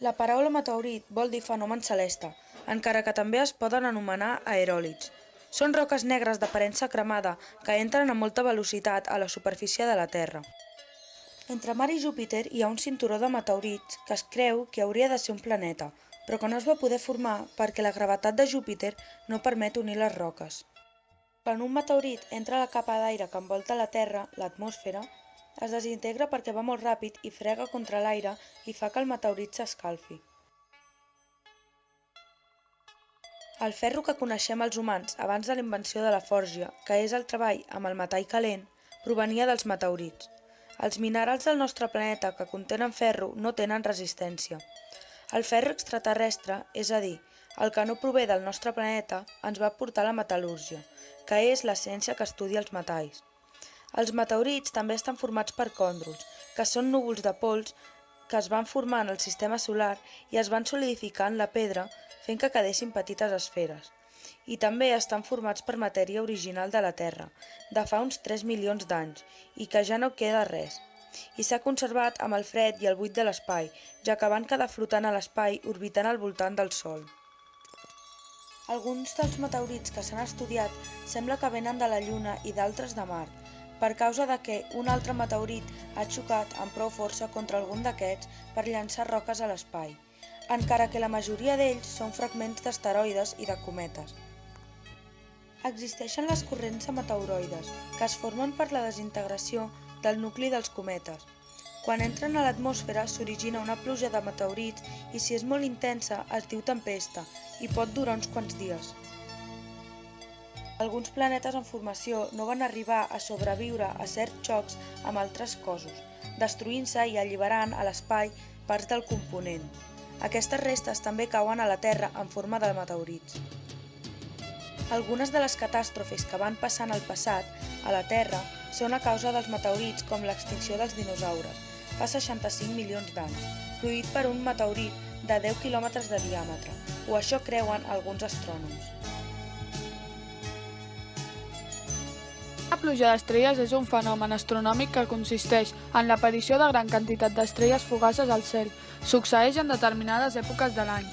La paraula meteorit vol dir fenomen celeste, encara que també es poden anomenar aeròlits. Són roques negres d'aparença cremada que entren a molta velocitat a la superfície de la Terra. Entre Mart i Júpiter hi ha un cinturó de meteorits que es creu que hauria de ser un planeta, però que no es va poder formar perquè la gravetat de Júpiter no permet unir les roques. Quan un meteorit entra a la capa d'aire que envolta la Terra, l'atmosfera, es desintegra perquè va molt ràpid i frega contra l'aire i fa que el meteorit s'escalfi. El ferro que coneixem els humans abans de la invenció de la forja, que és el treball amb el metall calent, provenia dels meteorits. Els minerals del nostre planeta que contenen ferro no tenen resistència. El ferro extraterrestre, és a dir, el que no prové del nostre planeta, ens va portar la metal·lúrgia, que és la ciència que estudia els metalls. Els meteorits també estan formats per còndruls, que són núvols de pols que es van formar en el sistema solar i es van solidificar en la pedra fent que quedessin petites esferes. I també estan formats per matèria original de la Terra, de fa uns 3 milions d'anys, i que ja no queda res. I s'ha conservat amb el fred i el buit de l'espai, ja que van quedar flotant a l'espai orbitant al voltant del Sol. Alguns dels meteorits que s'han estudiat sembla que venen de la Lluna i d'altres de Mart, per causa de que un altre meteorit ha xocat amb prou força contra algun d'aquests per llançar roques a l'espai, encara que la majoria d'ells són fragments d'asteroides i de cometes. Existeixen les corrents de meteoroides, que es formen per la desintegració del nucli dels cometes. Quan entren a l'atmosfera s'origina una pluja de meteorits i si és molt intensa es diu tempesta i pot durar uns quants dies. Alguns planetes en formació no van arribar a sobreviure a certs xocs amb altres cossos, destruint-se i alliberant a l'espai parts del component. Aquestes restes també cauen a la Terra en forma de meteorits. Algunes de les catàstrofes que van passar en el passat a la Terra són a causa dels meteorits com l'extinció dels dinosaures, fa 65 milions d'anys, produït per un meteorit de 10 quilòmetres de diàmetre, o això creuen alguns astrònoms. La pluja d'estrelles és un fenomen astronòmic que consisteix en l'aparició de gran quantitat d'estrelles fugaces al cel. Succeeix en determinades èpoques de l'any.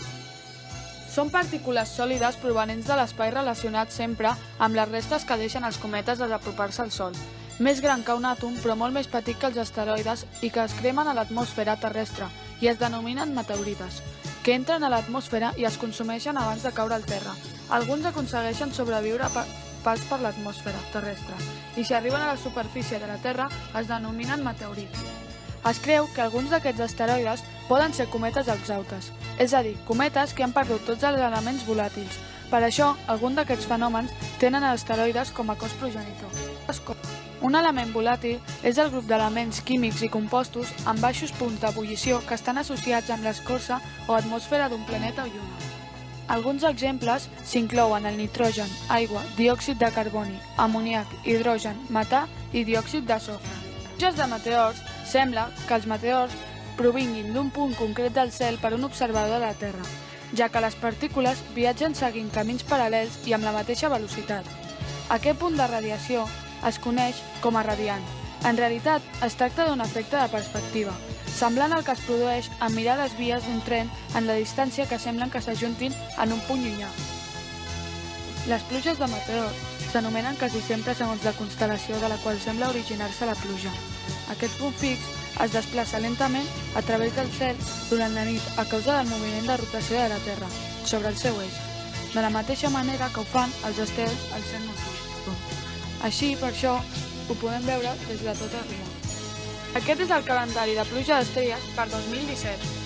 Són partícules sòlides provenents de l'espai relacionats sempre amb les restes que deixen els cometes des d'apropar-se al Sol. Més gran que un àtom, però molt més petit que els asteroides i que es cremen a l'atmosfera terrestre i es denominen meteorites, que entren a l'atmosfera i es consumeixen abans de caure al terra. Alguns aconsegueixen sobreviure pas per l'atmosfera terrestre i si arriben a la superfície de la Terra es denominen meteorits. Es creu que alguns d'aquests asteroides poden ser cometes exhaustes, és a dir, cometes que han perdut tots els elements volàtils. Per això, alguns d'aquests fenòmens tenen asteroides com a cos progenitor. Un element volàtil és el grup d'elements químics i compostos amb baixos punts d'ebullició que estan associats amb l'escorça o atmosfera d'un planeta o lluna. Alguns exemples s'inclouen el nitrogen, aigua, diòxid de carboni, amoníac, hidrogen, metà i diòxid de sofre. Pluges de meteors sembla que els meteors provinguin d'un punt concret del cel per un observador de la Terra, ja que les partícules viatgen seguint camins paral·lels i amb la mateixa velocitat. Aquest punt de radiació es coneix com a radiant. En realitat, es tracta d'un efecte de perspectiva, semblant al que es produeix en mirar les vies d'un tren en la distància que semblen que s'ajuntin en un punt llunyà. Les pluges de meteors s'anomenen quasi sempre segons la constel·lació de la qual sembla originar-se la pluja. Aquest punt fix es desplaça lentament a través del cel durant la nit a causa del moviment de rotació de la Terra sobre el seu eix, de la mateixa manera que ho fan els estels al cel nocturn. Així, per això, ho podem veure des de tot arreu. Aquest és el calendari de pluja d'estrelles per 2017.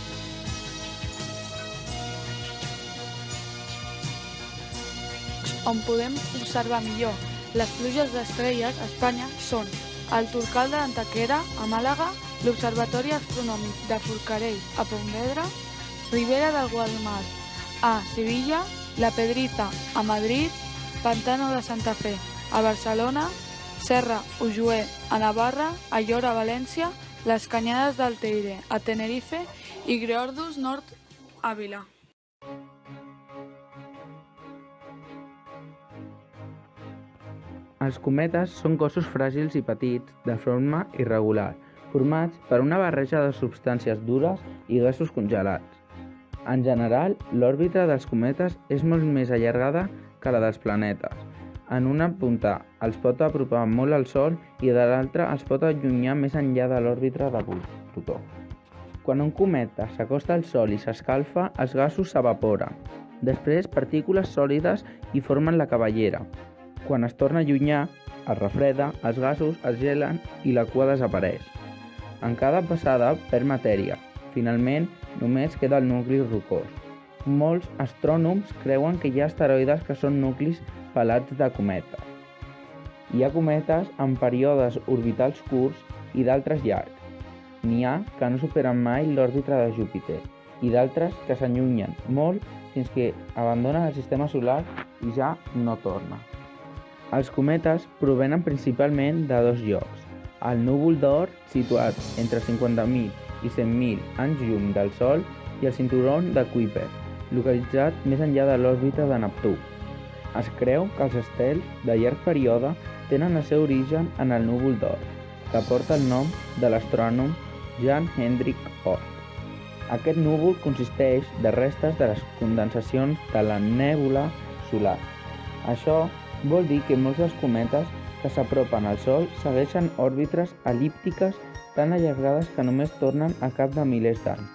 On podem observar millor les pluges d'estrelles a Espanya són el Torcal de l'Antequera, a Màlaga, l'Observatori Astronòmic de Forcadell, a Pontevedra, Ribera del Guadalmar, a Sevilla, La Pedriza, a Madrid, Pantano de Santa Fe, a Barcelona, Serra Ulloé, a Navarra, Aiora, a València, les Canyades del Teide, a Tenerife i Greordus Nord, a Ávila. Els cometes són cossos fràgils i petits, de forma irregular, formats per una barreja de substàncies dures i gasos congelats. En general, l'òrbita dels cometes és molt més allargada que la dels planetes. En una punta els pot apropar molt al Sol i de l'altra els pot allunyar més enllà de l'òrbita de Plutó. Quan un cometa s'acosta al Sol i s'escalfa, els gasos s'evaporen. Després, partícules sòlides hi formen la cabellera. Quan es torna a allunyar, es refreda, els gasos es gelen i la cua desapareix. En cada passada perd matèria. Finalment, només queda el nucli rocós. Molts astrònoms creuen que hi ha asteroides que són nuclis pelats de cometes. Hi ha cometes amb períodes orbitals curts i d'altres llargs. N'hi ha que no superen mai l'òrbita de Júpiter i d'altres que s'allunyen molt fins que abandonen el sistema solar i ja no tornen. Els cometes provenen principalment de dos llocs. El núvol d'Oort, situat entre 50.000 i 100.000 anys llum del Sol, i el cinturó de Kuiper, localitzat més enllà de l'òrbita de Neptú. Es creu que els estels de llarg període tenen el seu origen en el núvol d'Oort, que porta el nom de l'astrònom Jan Hendrik Oort. Aquest núvol consisteix de restes de les condensacions de la nèbula solar. Això vol dir que molts dels cometes que s'apropen al Sol segueixen òrbites el·líptiques tan allargades que només tornen a cap de milers d'anys.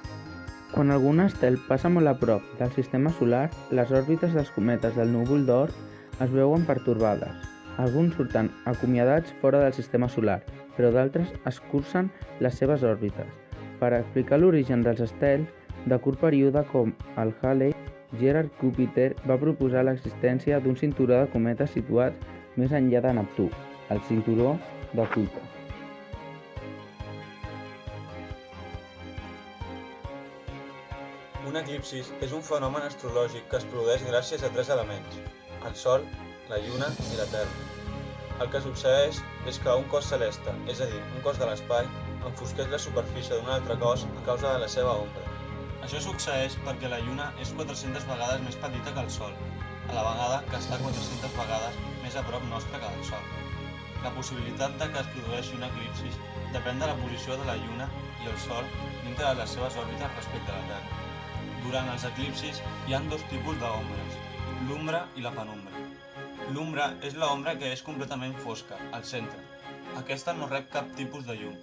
Quan algun estel passa molt a prop del sistema solar, les òrbites dels cometes del núvol d'Oort es veuen pertorbades. Alguns surten acomiadats fora del sistema solar, però d'altres escurcen les seves òrbites. Per explicar l'origen dels estels de curt període com el Halley, Gerard Kuiper va proposar l'existència d'un cinturó de cometes situats més enllà de Neptú, el cinturó de Kuiper. Un eclipsis és un fenomen astrològic que es produeix gràcies a tres elements: el Sol, la Lluna i la Terra. El que succeeix és que un cos celeste, és a dir, un cos de l'espai, enfosqueix la superfície d'un altre cos a causa de la seva ombra. Això succeeix perquè la Lluna és 400 vegades més petita que el Sol, a la vegada que està 400 vegades més a prop nostre que el Sol. La possibilitat de que es produeixi un eclipsis depèn de la posició de la Lluna i el Sol dintre de les seves òrbites respecte a la Terra. Durant els eclipsis hi ha dos tipus d'ombres, l'ombra i la penombra. L'ombra és l'ombra que és completament fosca, al centre. Aquesta no rep cap tipus de llum.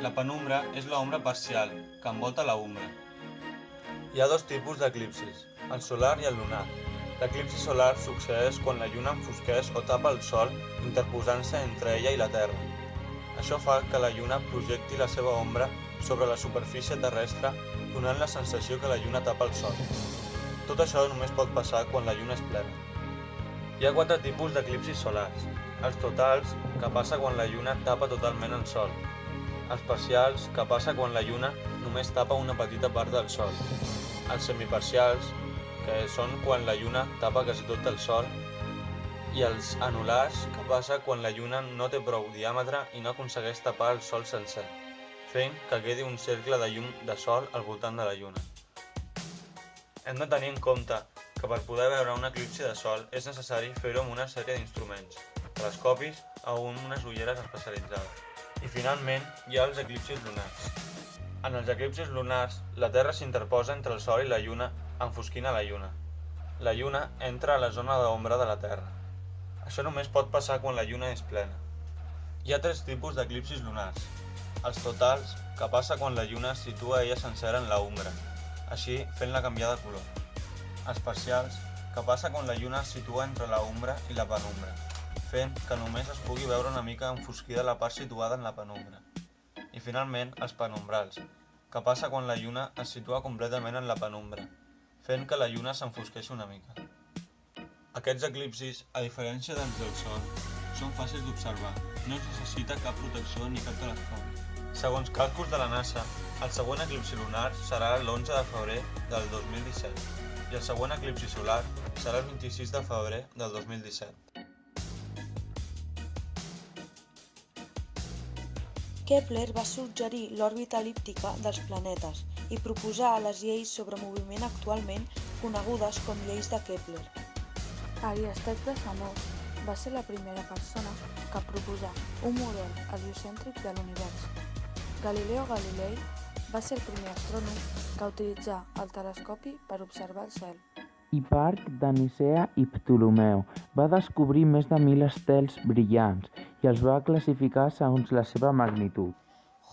La penombra és l'ombra parcial, que envolta l'ombra. Hi ha dos tipus d'eclipsis, el solar i el lunar. L'eclipsi solar succeeix quan la lluna enfosqueix o tapa el sol, interposant-se entre ella i la Terra. Això fa que la lluna projecti la seva ombra sobre la superfície terrestre, donant la sensació que la lluna tapa el sol. Tot això només pot passar quan la lluna és plena. Hi ha 4 tipus d'eclipsis solars. Els totals, que passa quan la lluna tapa totalment el sol. Els parcials, que passa quan la lluna només tapa una petita part del sol. Els semiparcials, que són quan la lluna tapa quasi tot el sol. I els anulars, que passa quan la lluna no té prou diàmetre i no aconsegueix tapar el sol sencer, fent que quedi un cercle de llum de sol al voltant de la lluna. Hem de tenir en compte que per poder veure un eclipsi de sol és necessari fer-ho amb una sèrie d'instruments, telescopis o unes ulleres especialitzades. I finalment hi ha els eclipsis lunars. En els eclipsis lunars, la Terra s'interposa entre el Sol i la Lluna, enfosquint a la Lluna. La Lluna entra a la zona d'ombra de la Terra. Això només pot passar quan la Lluna és plena. Hi ha 3 tipus d'eclipsis lunars. Els totals, que passa quan la Lluna es situa ella sencera en l'ombra, així fent-la canviar de color. Els parcials, que passa quan la Lluna es situa entre l'ombra i la penombra, fent que només es pugui veure una mica enfosquida la part situada en la penombra. I finalment, els penombrals, que passa quan la Lluna es situa completament en la penombra, fent que la Lluna s'enfosqueixi una mica. Aquests eclipsis, a diferència dels del Sol, són fàcils d'observar, no es necessita cap protecció ni cap telescopi. Segons càlculs de la NASA, el següent eclipsi lunar serà l'11 de febrer del 2017 i el següent eclipsi solar serà el 26 de febrer del 2017. Kepler va suggerir l'òrbita el·líptica dels planetes i proposar les lleis sobre moviment actualment conegudes com lleis de Kepler. Ariastec de Samos va ser la primera persona que proposà un model heliocèntric de l'univers. Galileo Galilei va ser el primer astrònom que utilitzà el telescopi per observar el cel. Hiparc de Nicea i Ptolemeu va descobrir més de 1.000 estels brillants i els va classificar segons la seva magnitud.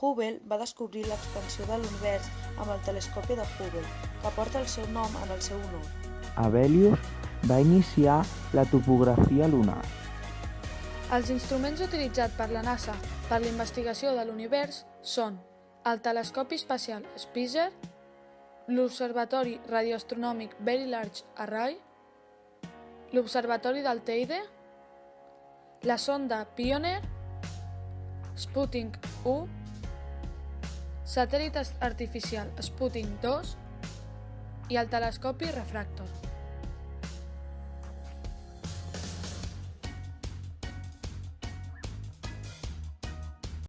Hubble va descobrir l'expansió de l'univers amb el telescopi de Hubble, que porta el seu nom en el seu honor. Hevelius va iniciar la topografia lunar. Els instruments utilitzats per la NASA per la investigació de l'univers són el telescopi espacial Spitzer, l'Observatori radioastronòmic Very Large Array, l'Observatori del Teide, la sonda Pioneer, Sputnik 1, satèl·lit artificial Sputnik 2 i el telescopi Refractor.